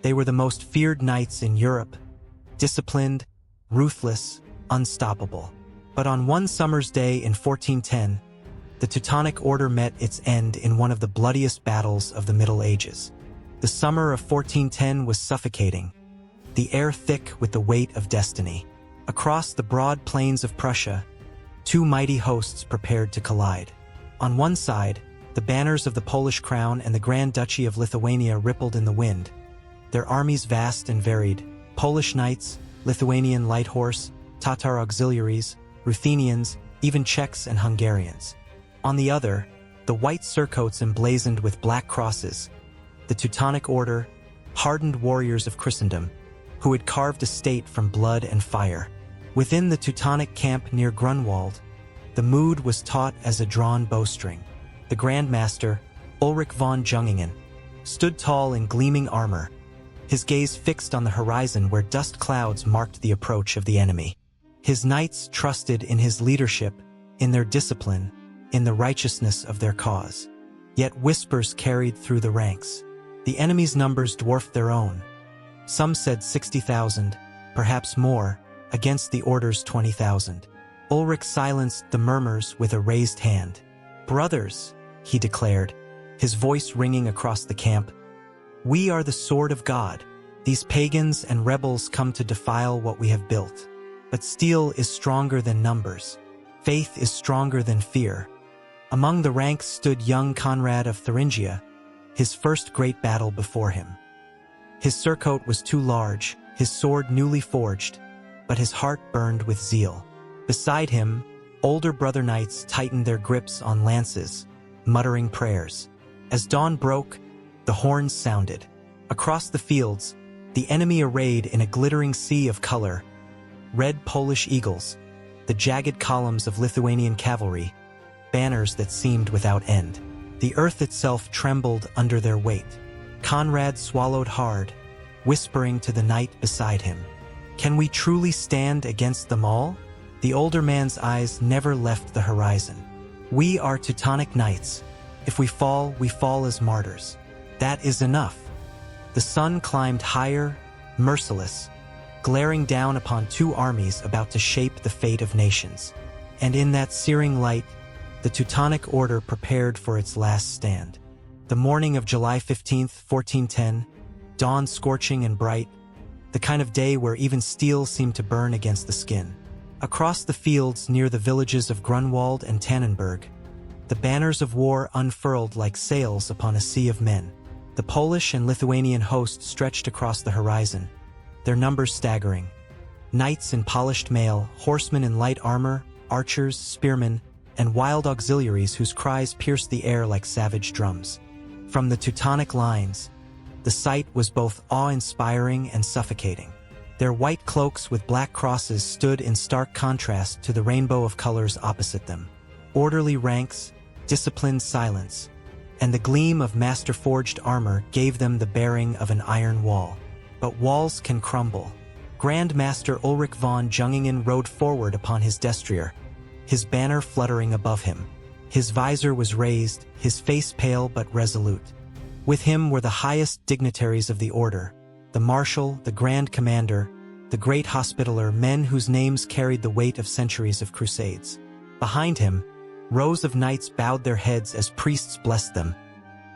They were the most feared knights in Europe, disciplined, ruthless, unstoppable. But on one summer's day in 1410, the Teutonic Order met its end in one of the bloodiest battles of the Middle Ages. The summer of 1410 was suffocating, the air thick with the weight of destiny. Across the broad plains of Prussia, two mighty hosts prepared to collide. On one side, the banners of the Polish crown and the Grand Duchy of Lithuania rippled in the wind, their armies vast and varied: Polish knights, Lithuanian light horse, Tatar auxiliaries, Ruthenians, even Czechs and Hungarians. On the other, the white surcoats emblazoned with black crosses, the Teutonic Order, hardened warriors of Christendom, who had carved a state from blood and fire. Within the Teutonic camp near Grunwald, the mood was taut as a drawn bowstring. The Grand Master, Ulrich von Jungingen, stood tall in gleaming armor, his gaze fixed on the horizon where dust clouds marked the approach of the enemy. His knights trusted in his leadership, in their discipline, in the righteousness of their cause. Yet whispers carried through the ranks. The enemy's numbers dwarfed their own. Some said 60,000, perhaps more, against the Order's 20,000. Ulrich silenced the murmurs with a raised hand. "Brothers," he declared, his voice ringing across the camp, "we are the sword of God. These pagans and rebels come to defile what we have built. But steel is stronger than numbers. Faith is stronger than fear." Among the ranks stood young Conrad of Thuringia, his first great battle before him. His surcoat was too large, his sword newly forged, but his heart burned with zeal. Beside him, older brother knights tightened their grips on lances, muttering prayers. As dawn broke, the horns sounded. Across the fields, the enemy arrayed in a glittering sea of color: red Polish eagles, the jagged columns of Lithuanian cavalry, banners that seemed without end. The earth itself trembled under their weight. Conrad swallowed hard, whispering to the knight beside him, "Can we truly stand against them all?" The older man's eyes never left the horizon. "We are Teutonic Knights. If we fall as martyrs. That is enough." The sun climbed higher, merciless, glaring down upon two armies about to shape the fate of nations. And in that searing light, the Teutonic Order prepared for its last stand. The morning of July 15, 1410, dawned scorching and bright, the kind of day where even steel seemed to burn against the skin. Across the fields near the villages of Grunwald and Tannenberg, the banners of war unfurled like sails upon a sea of men. The Polish and Lithuanian hosts stretched across the horizon, their numbers staggering. Knights in polished mail, horsemen in light armor, archers, spearmen, and wild auxiliaries whose cries pierced the air like savage drums. From the Teutonic lines, the sight was both awe-inspiring and suffocating. Their white cloaks with black crosses stood in stark contrast to the rainbow of colors opposite them. Orderly ranks, disciplined silence, and the gleam of master-forged armor gave them the bearing of an iron wall. But walls can crumble. Grand Master Ulrich von Jungingen rode forward upon his destrier, his banner fluttering above him. His visor was raised, his face pale but resolute. With him were the highest dignitaries of the Order, the Marshal, the Grand Commander, the Great Hospitaller, men whose names carried the weight of centuries of crusades. Behind him, rows of knights bowed their heads as priests blessed them,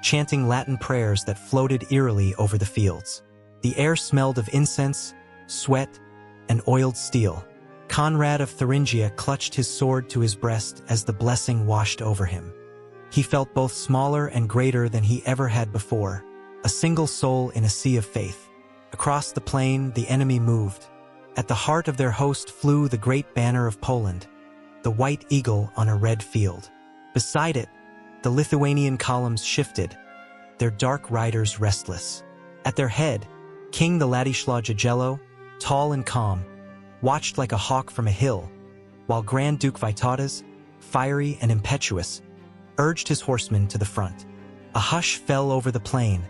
chanting Latin prayers that floated eerily over the fields. The air smelled of incense, sweat, and oiled steel. Conrad of Thuringia clutched his sword to his breast as the blessing washed over him. He felt both smaller and greater than he ever had before, a single soul in a sea of faith. Across the plain, the enemy moved. At the heart of their host flew the great banner of Poland, the white eagle on a red field. Beside it, the Lithuanian columns shifted, their dark riders restless. At their head, King the Ladislaw Jagiello, tall and calm, watched like a hawk from a hill, while Grand Duke Vytautas, fiery and impetuous, urged his horsemen to the front. A hush fell over the plain,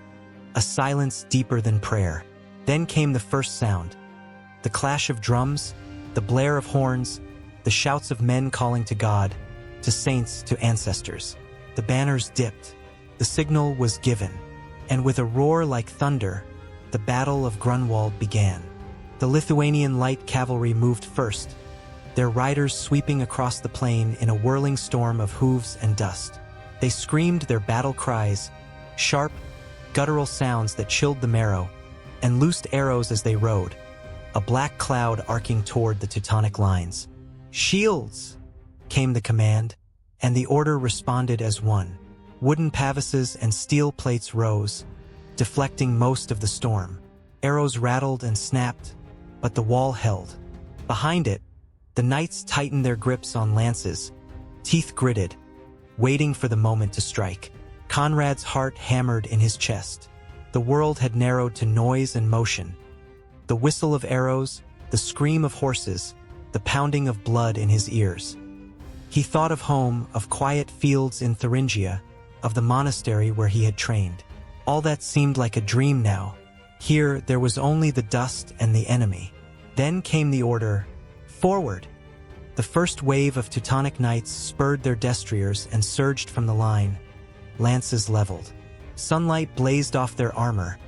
a silence deeper than prayer. Then came the first sound, the clash of drums, the blare of horns, the shouts of men calling to God, to saints, to ancestors. The banners dipped, the signal was given, and with a roar like thunder, the Battle of Grunwald began. The Lithuanian light cavalry moved first, their riders sweeping across the plain in a whirling storm of hooves and dust. They screamed their battle cries, sharp, guttural sounds that chilled the marrow, and loosed arrows as they rode, a black cloud arcing toward the Teutonic lines. "Shields!" came the command, and the order responded as one. Wooden pavises and steel plates rose, deflecting most of the storm. Arrows rattled and snapped, but the wall held. Behind it, the knights tightened their grips on lances, teeth gritted, waiting for the moment to strike. Conrad's heart hammered in his chest. The world had narrowed to noise and motion. The whistle of arrows, the scream of horses, the pounding of blood in his ears. He thought of home, of quiet fields in Thuringia, of the monastery where he had trained. All that seemed like a dream now. Here, there was only the dust and the enemy. Then came the order, "Forward!" The first wave of Teutonic Knights spurred their destriers and surged from the line, lances leveled. Sunlight blazed off their armor,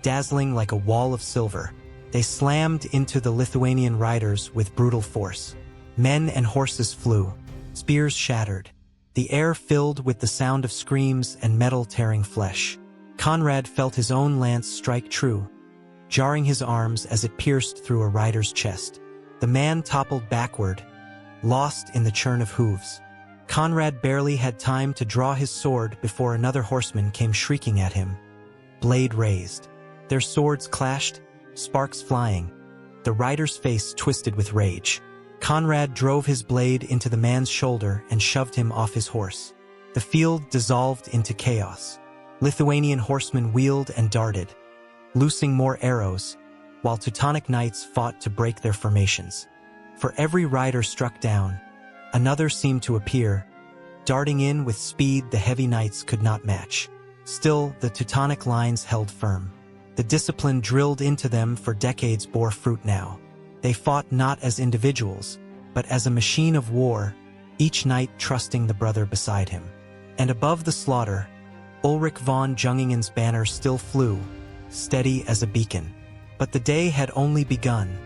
dazzling like a wall of silver. They slammed into the Lithuanian riders with brutal force. Men and horses flew, spears shattered. The air filled with the sound of screams and metal tearing flesh. Conrad felt his own lance strike true, jarring his arms as it pierced through a rider's chest. The man toppled backward, lost in the churn of hooves. Conrad barely had time to draw his sword before another horseman came shrieking at him, blade raised. Their swords clashed, sparks flying, the rider's face twisted with rage. Conrad drove his blade into the man's shoulder and shoved him off his horse. The field dissolved into chaos. Lithuanian horsemen wheeled and darted, loosing more arrows, while Teutonic Knights fought to break their formations. For every rider struck down, another seemed to appear, darting in with speed the heavy knights could not match. Still, the Teutonic lines held firm. The discipline drilled into them for decades bore fruit now. They fought not as individuals, but as a machine of war, each knight trusting the brother beside him. And above the slaughter, Ulrich von Jungingen's banner still flew, steady as a beacon. But the day had only begun,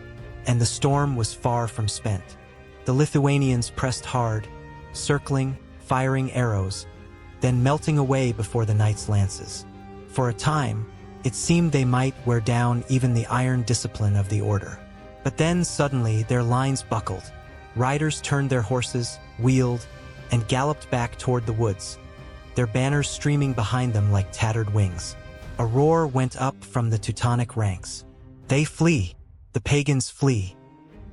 and the storm was far from spent. The Lithuanians pressed hard, circling, firing arrows, then melting away before the knights' lances. For a time, it seemed they might wear down even the iron discipline of the order. But then suddenly their lines buckled. Riders turned their horses, wheeled, and galloped back toward the woods, their banners streaming behind them like tattered wings. A roar went up from the Teutonic ranks. "They flee! The pagans flee!"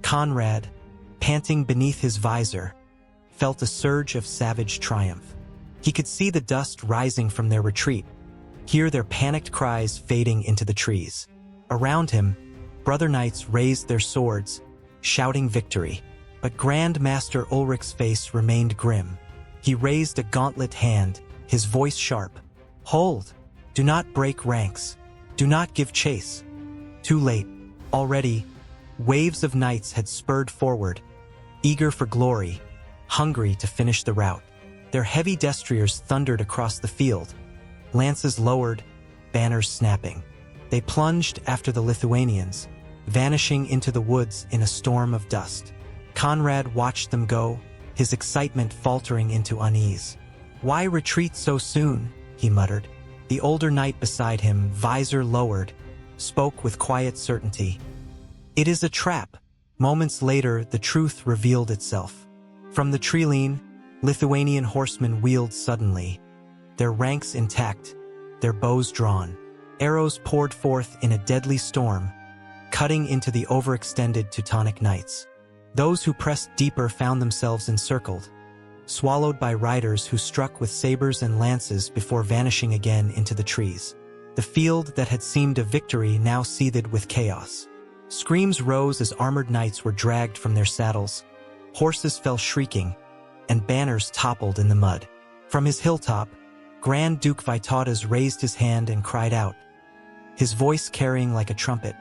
Conrad, panting beneath his visor, felt a surge of savage triumph. He could see the dust rising from their retreat, hear their panicked cries fading into the trees. Around him, brother knights raised their swords, shouting victory. But Grand Master Ulrich's face remained grim. He raised a gauntlet hand, his voice sharp. "Hold! Do not break ranks. Do not give chase." Too late. Already, waves of knights had spurred forward, eager for glory, hungry to finish the rout. Their heavy destriers thundered across the field, lances lowered, banners snapping. They plunged after the Lithuanians, vanishing into the woods in a storm of dust. Conrad watched them go, his excitement faltering into unease. "Why retreat so soon?" he muttered. The older knight beside him, visor lowered, spoke with quiet certainty. "It is a trap." Moments later, the truth revealed itself. From the treeline, Lithuanian horsemen wheeled suddenly, their ranks intact, their bows drawn. Arrows poured forth in a deadly storm, cutting into the overextended Teutonic Knights. Those who pressed deeper found themselves encircled, swallowed by riders who struck with sabers and lances before vanishing again into the trees. The field that had seemed a victory now seethed with chaos. Screams rose as armored knights were dragged from their saddles, horses fell shrieking, and banners toppled in the mud. From his hilltop, Grand Duke Vytautas raised his hand and cried out, his voice carrying like a trumpet.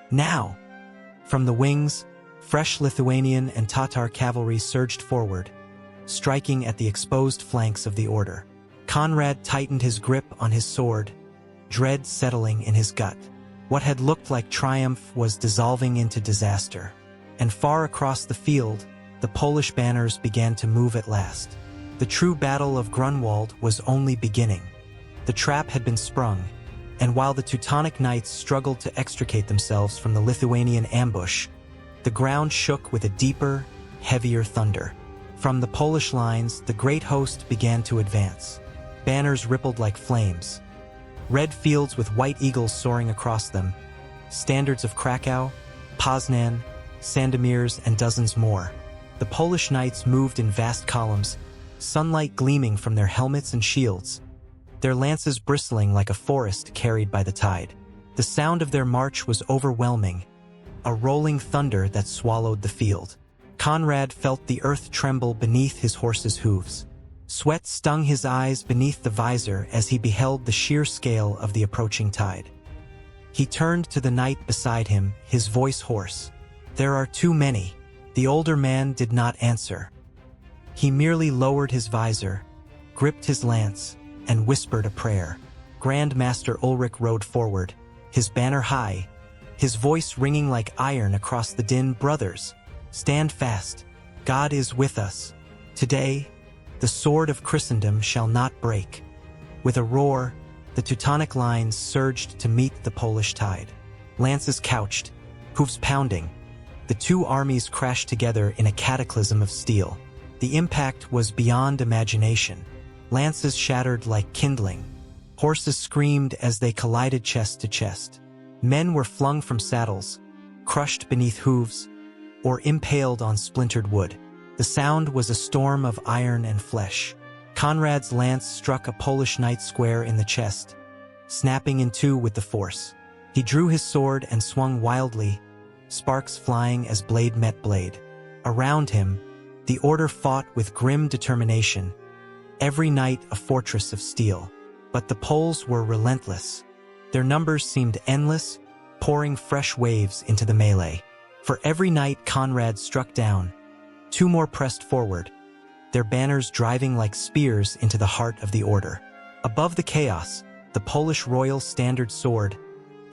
"Now!" From the wings, fresh Lithuanian and Tatar cavalry surged forward, striking at the exposed flanks of the order. Conrad tightened his grip on his sword, dread settling in his gut. What had looked like triumph was dissolving into disaster. And far across the field, the Polish banners began to move at last. The true Battle of Grunwald was only beginning. The trap had been sprung, and while the Teutonic Knights struggled to extricate themselves from the Lithuanian ambush, the ground shook with a deeper, heavier thunder. From the Polish lines, the great host began to advance. Banners rippled like flames. Red fields with white eagles soaring across them. Standards of Krakow, Poznan, Sandomierz, and dozens more. The Polish knights moved in vast columns, sunlight gleaming from their helmets and shields, their lances bristling like a forest carried by the tide. The sound of their march was overwhelming, a rolling thunder that swallowed the field. Conrad felt the earth tremble beneath his horse's hooves. Sweat stung his eyes beneath the visor as he beheld the sheer scale of the approaching tide. He turned to the knight beside him, his voice hoarse. "There are too many." The older man did not answer. He merely lowered his visor, gripped his lance, and whispered a prayer. Grand Master Ulrich rode forward, his banner high, his voice ringing like iron across the din. "Brothers, stand fast. God is with us. Today, the sword of Christendom shall not break." With a roar, the Teutonic lines surged to meet the Polish tide. Lances couched, hoofs pounding. The two armies crashed together in a cataclysm of steel. The impact was beyond imagination. Lances shattered like kindling. Horses screamed as they collided chest to chest. Men were flung from saddles, crushed beneath hooves, or impaled on splintered wood. The sound was a storm of iron and flesh. Conrad's lance struck a Polish knight square in the chest, snapping in two with the force. He drew his sword and swung wildly, sparks flying as blade met blade. Around him, the order fought with grim determination, every knight a fortress of steel. But the Poles were relentless. Their numbers seemed endless, pouring fresh waves into the melee. For every knight Conrad struck down, two more pressed forward, their banners driving like spears into the heart of the order. Above the chaos, the Polish royal standard soared,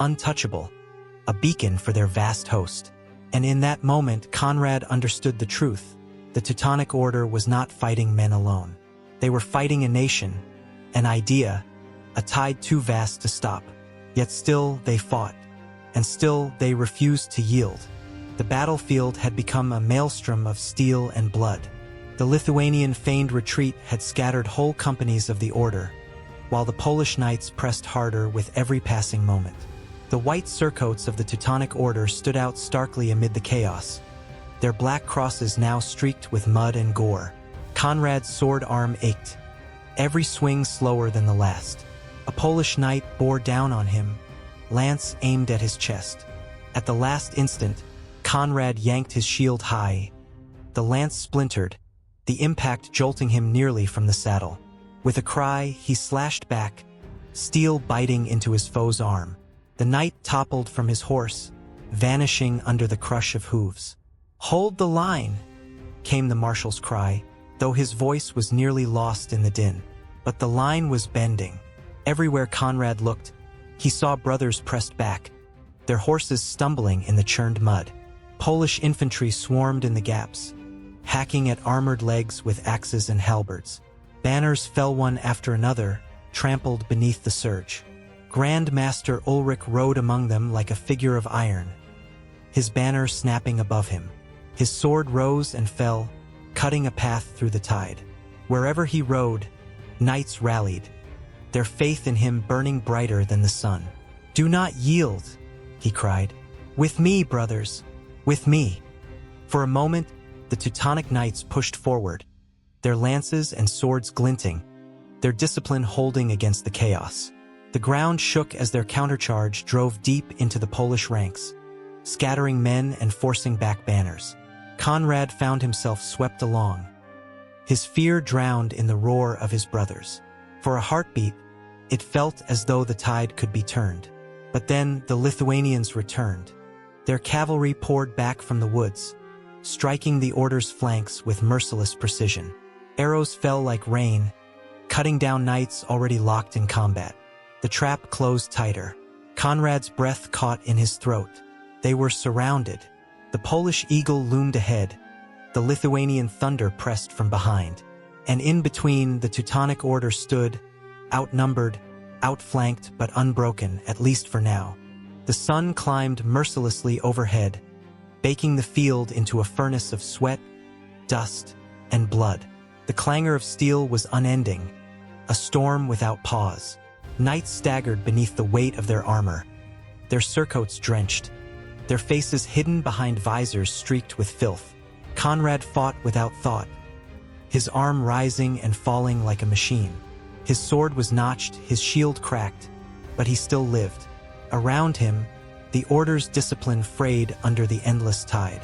untouchable, a beacon for their vast host. And in that moment, Conrad understood the truth. The Teutonic Order was not fighting men alone. They were fighting a nation, an idea, a tide too vast to stop. Yet still they fought, and still they refused to yield. The battlefield had become a maelstrom of steel and blood. The Lithuanian feigned retreat had scattered whole companies of the order, while the Polish knights pressed harder with every passing moment. The white surcoats of the Teutonic Order stood out starkly amid the chaos, their black crosses now streaked with mud and gore. Conrad's sword arm ached, every swing slower than the last. A Polish knight bore down on him, lance aimed at his chest. At the last instant, Conrad yanked his shield high. The lance splintered, the impact jolting him nearly from the saddle. With a cry, he slashed back, steel biting into his foe's arm. The knight toppled from his horse, vanishing under the crush of hooves. "Hold the line!" came the marshal's cry, though his voice was nearly lost in the din. But the line was bending. Everywhere Conrad looked, he saw brothers pressed back, their horses stumbling in the churned mud. Polish infantry swarmed in the gaps, hacking at armored legs with axes and halberds. Banners fell one after another, trampled beneath the surge. Grand Master Ulrich rode among them like a figure of iron, his banner snapping above him. His sword rose and fell, cutting a path through the tide. Wherever he rode, knights rallied, their faith in him burning brighter than the sun. "Do not yield," he cried. "With me, brothers, with me." For a moment, the Teutonic Knights pushed forward, their lances and swords glinting, their discipline holding against the chaos. The ground shook as their countercharge drove deep into the Polish ranks, scattering men and forcing back banners. Conrad found himself swept along, his fear drowned in the roar of his brothers. For a heartbeat, it felt as though the tide could be turned. But then the Lithuanians returned. Their cavalry poured back from the woods, striking the order's flanks with merciless precision. Arrows fell like rain, cutting down knights already locked in combat. The trap closed tighter. Conrad's breath caught in his throat. They were surrounded. The Polish eagle loomed ahead. The Lithuanian thunder pressed from behind. And in between, the Teutonic Order stood, outnumbered, outflanked but unbroken, at least for now. The sun climbed mercilessly overhead, baking the field into a furnace of sweat, dust, and blood. The clangor of steel was unending, a storm without pause. Knights staggered beneath the weight of their armor, their surcoats drenched, their faces hidden behind visors streaked with filth. Conrad fought without thought, his arm rising and falling like a machine. His sword was notched, his shield cracked, but he still lived. Around him, the Order's discipline frayed under the endless tide.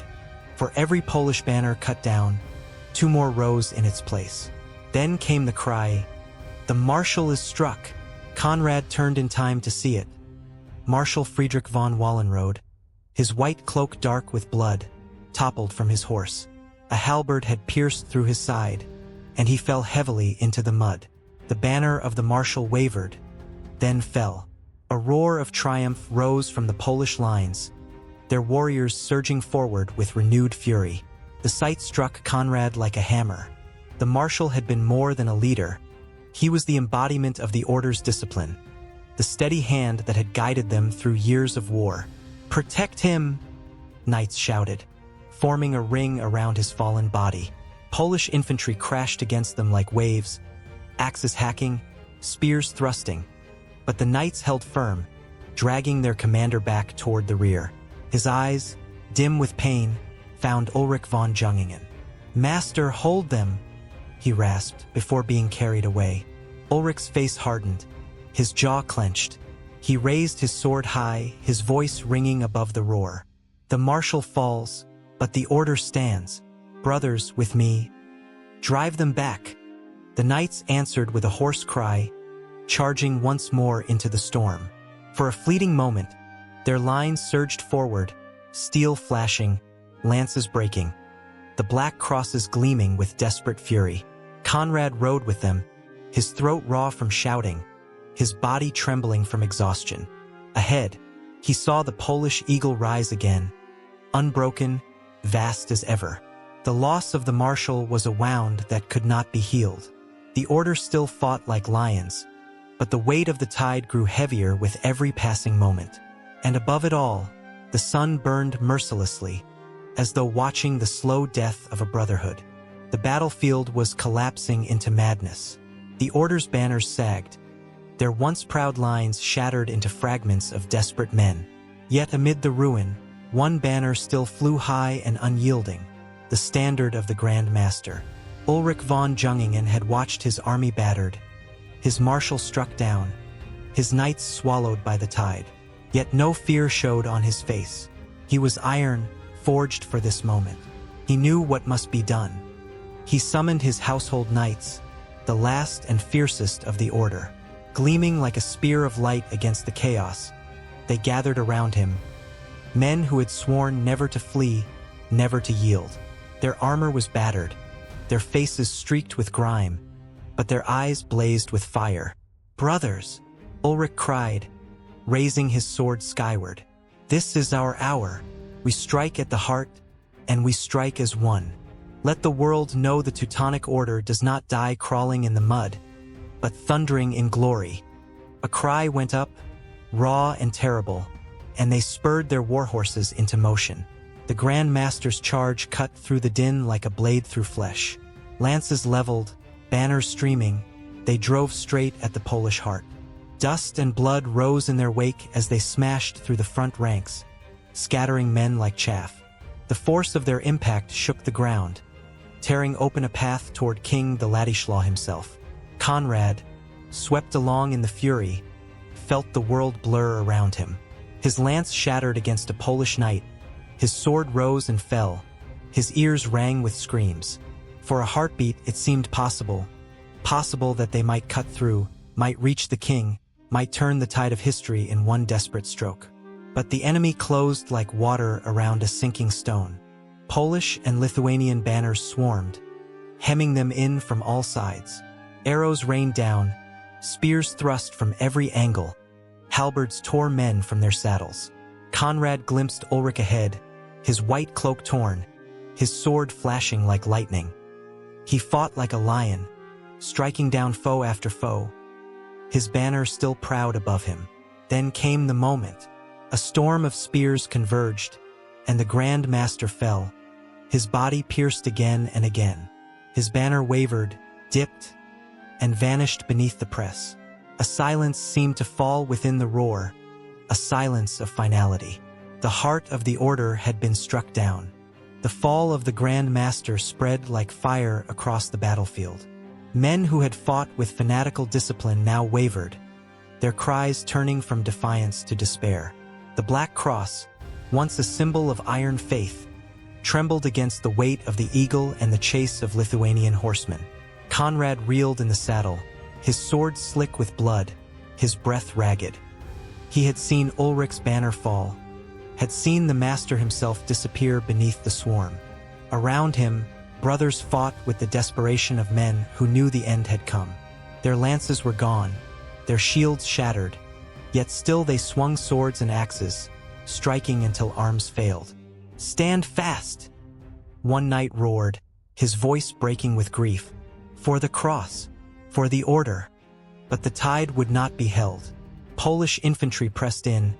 For every Polish banner cut down, 2 more rose in its place. Then came the cry, "The Marshal is struck!" Conrad turned in time to see it. Marshal Friedrich von Wallenrode, his white cloak dark with blood, toppled from his horse. A halberd had pierced through his side, and he fell heavily into the mud. The banner of the Marshal wavered, then fell. A roar of triumph rose from the Polish lines, their warriors surging forward with renewed fury. The sight struck Conrad like a hammer. The Marshal had been more than a leader. He was the embodiment of the Order's discipline, the steady hand that had guided them through years of war. "Protect him!" knights shouted, forming a ring around his fallen body. Polish infantry crashed against them like waves, axes hacking, spears thrusting. But the knights held firm, dragging their commander back toward the rear. His eyes, dim with pain, found Ulrich von Jungingen. "Master, hold them!" he rasped before being carried away. Ulrich's face hardened, his jaw clenched. He raised his sword high, his voice ringing above the roar. "The Marshal falls, but the Order stands. Brothers, with me. Drive them back!" The knights answered with a hoarse cry, charging once more into the storm. For a fleeting moment, their lines surged forward, steel flashing, lances breaking, the black crosses gleaming with desperate fury. Conrad rode with them, his throat raw from shouting, his body trembling from exhaustion. Ahead, he saw the Polish eagle rise again, unbroken, vast as ever. The loss of the Marshal was a wound that could not be healed. The Order still fought like lions, but the weight of the tide grew heavier with every passing moment. And above it all, the sun burned mercilessly, as though watching the slow death of a brotherhood. The battlefield was collapsing into madness. The Order's banners sagged, their once proud lines shattered into fragments of desperate men. Yet amid the ruin, one banner still flew high and unyielding, the standard of the Grand Master. Ulrich von Jungingen had watched his army battered, his marshal struck down, his knights swallowed by the tide. Yet no fear showed on his face. He was iron, forged for this moment. He knew what must be done. He summoned his household knights, the last and fiercest of the Order. Gleaming like a spear of light against the chaos, they gathered around him, men who had sworn never to flee, never to yield. Their armor was battered, their faces streaked with grime, but their eyes blazed with fire. "Brothers," Ulrich cried, raising his sword skyward. "This is our hour. We strike at the heart, and we strike as one. Let the world know the Teutonic Order does not die crawling in the mud, but thundering in glory." A cry went up, raw and terrible, and they spurred their war horses into motion. The Grand Master's charge cut through the din like a blade through flesh. Lances leveled, banners streaming, they drove straight at the Polish heart. Dust and blood rose in their wake as they smashed through the front ranks, scattering men like chaff. The force of their impact shook the ground, tearing open a path toward King the Ladislaw himself. Conrad, swept along in the fury, felt the world blur around him. His lance shattered against a Polish knight, his sword rose and fell, his ears rang with screams. For a heartbeat it seemed possible that they might cut through, might reach the king, might turn the tide of history in one desperate stroke. But the enemy closed like water around a sinking stone. Polish and Lithuanian banners swarmed, hemming them in from all sides. Arrows rained down, spears thrust from every angle. halberds tore men from their saddles. Conrad glimpsed Ulrich ahead, his white cloak torn, his sword flashing like lightning. He fought like a lion, striking down foe after foe, his banner still proud above him. Then came the moment. A storm of spears converged, and the Grand Master fell, his body pierced again and again. His banner wavered, dipped, and vanished beneath the press. A silence seemed to fall within the roar, a silence of finality. The heart of the order had been struck down. The fall of the Grand Master spread like fire across the battlefield. Men who had fought with fanatical discipline now wavered, their cries turning from defiance to despair. The Black Cross, once a symbol of iron faith, trembled against the weight of the eagle and the chase of Lithuanian horsemen. Conrad reeled in the saddle, his sword slick with blood, his breath ragged. He had seen Ulrich's banner fall, had seen the master himself disappear beneath the swarm. Around him, brothers fought with the desperation of men who knew the end had come. Their lances were gone, their shields shattered, yet still they swung swords and axes, striking until arms failed. "Stand fast!" one knight roared, his voice breaking with grief. "For the cross, for the order." But the tide would not be held. Polish infantry pressed in,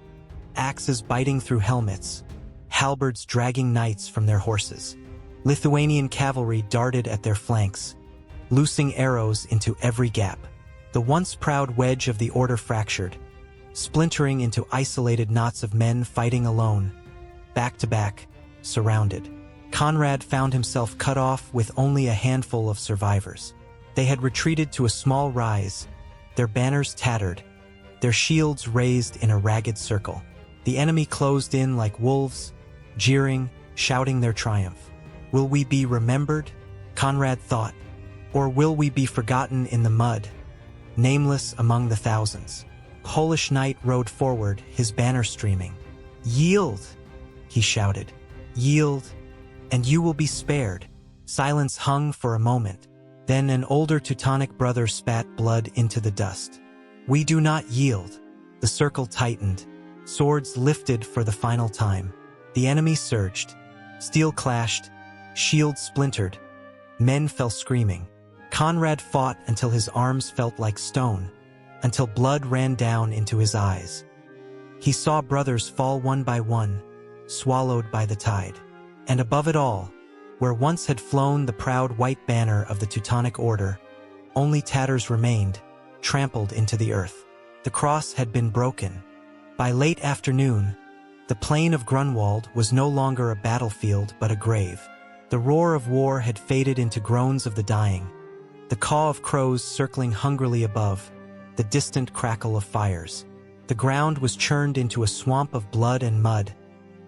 axes biting through helmets, halberds dragging knights from their horses. Lithuanian cavalry darted at their flanks, loosing arrows into every gap. The once proud wedge of the order fractured, splintering into isolated knots of men fighting alone, back to back, surrounded. Conrad found himself cut off with only a handful of survivors. They had retreated to a small rise, their banners tattered, their shields raised in a ragged circle. The enemy closed in like wolves, jeering, shouting their triumph. "Will we be remembered?" Conrad thought. "Or will we be forgotten in the mud, nameless among the thousands?" Polish knight rode forward, his banner streaming. "Yield!" he shouted. "Yield, and you will be spared." Silence hung for a moment. Then an older Teutonic brother spat blood into the dust. "We do not yield." The circle tightened. Swords lifted for the final time. The enemy surged. Steel clashed. Shields splintered. Men fell screaming. Conrad fought until his arms felt like stone, until blood ran down into his eyes. He saw brothers fall one by one, swallowed by the tide. And above it all, where once had flown the proud white banner of the Teutonic Order, only tatters remained, trampled into the earth. The cross had been broken. By late afternoon, the plain of Grunwald was no longer a battlefield but a grave. The roar of war had faded into groans of the dying, the caw of crows circling hungrily above, the distant crackle of fires. The ground was churned into a swamp of blood and mud,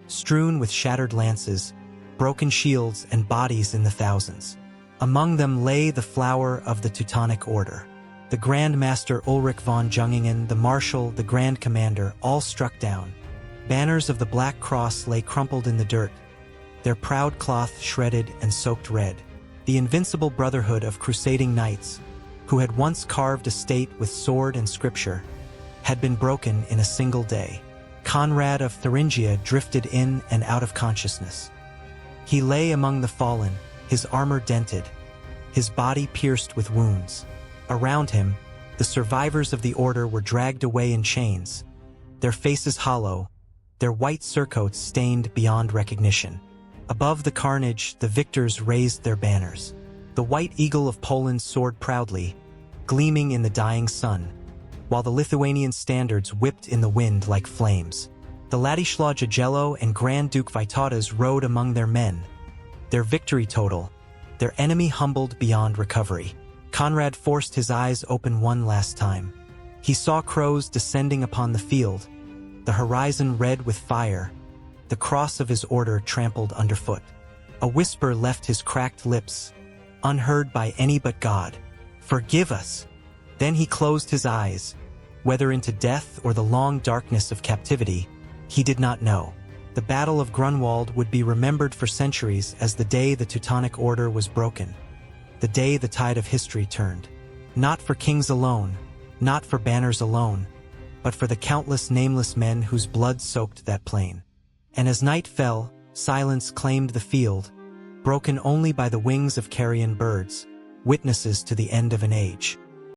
strewn with shattered lances, broken shields and bodies in the thousands. Among them lay the flower of the Teutonic Order. The Grand Master Ulrich von Jungingen, the Marshal, the Grand Commander, all struck down. Banners of the Black Cross lay crumpled in the dirt, their proud cloth shredded and soaked red. The invincible brotherhood of crusading knights, who had once carved a state with sword and scripture, had been broken in a single day. Conrad of Thuringia drifted in and out of consciousness. He lay among the fallen, his armor dented, his body pierced with wounds. Around him, the survivors of the order were dragged away in chains, their faces hollow, their white surcoats stained beyond recognition. Above the carnage, the victors raised their banners. The white eagle of Poland soared proudly, gleaming in the dying sun, while the Lithuanian standards whipped in the wind like flames. The Ladislaw Jagiello and Grand Duke Vytautas rode among their men, their victory total, their enemy humbled beyond recovery. Conrad forced his eyes open one last time. He saw crows descending upon the field, the horizon red with fire, the cross of his order trampled underfoot. A whisper left his cracked lips, unheard by any but God. "Forgive us." Then he closed his eyes, whether into death or the long darkness of captivity, he did not know. The Battle of Grunwald would be remembered for centuries as the day the Teutonic Order was broken, the day the tide of history turned. Not for kings alone, not for banners alone, but for the countless nameless men whose blood soaked that plain. And as night fell, silence claimed the field, broken only by the wings of carrion birds, witnesses to the end of an age.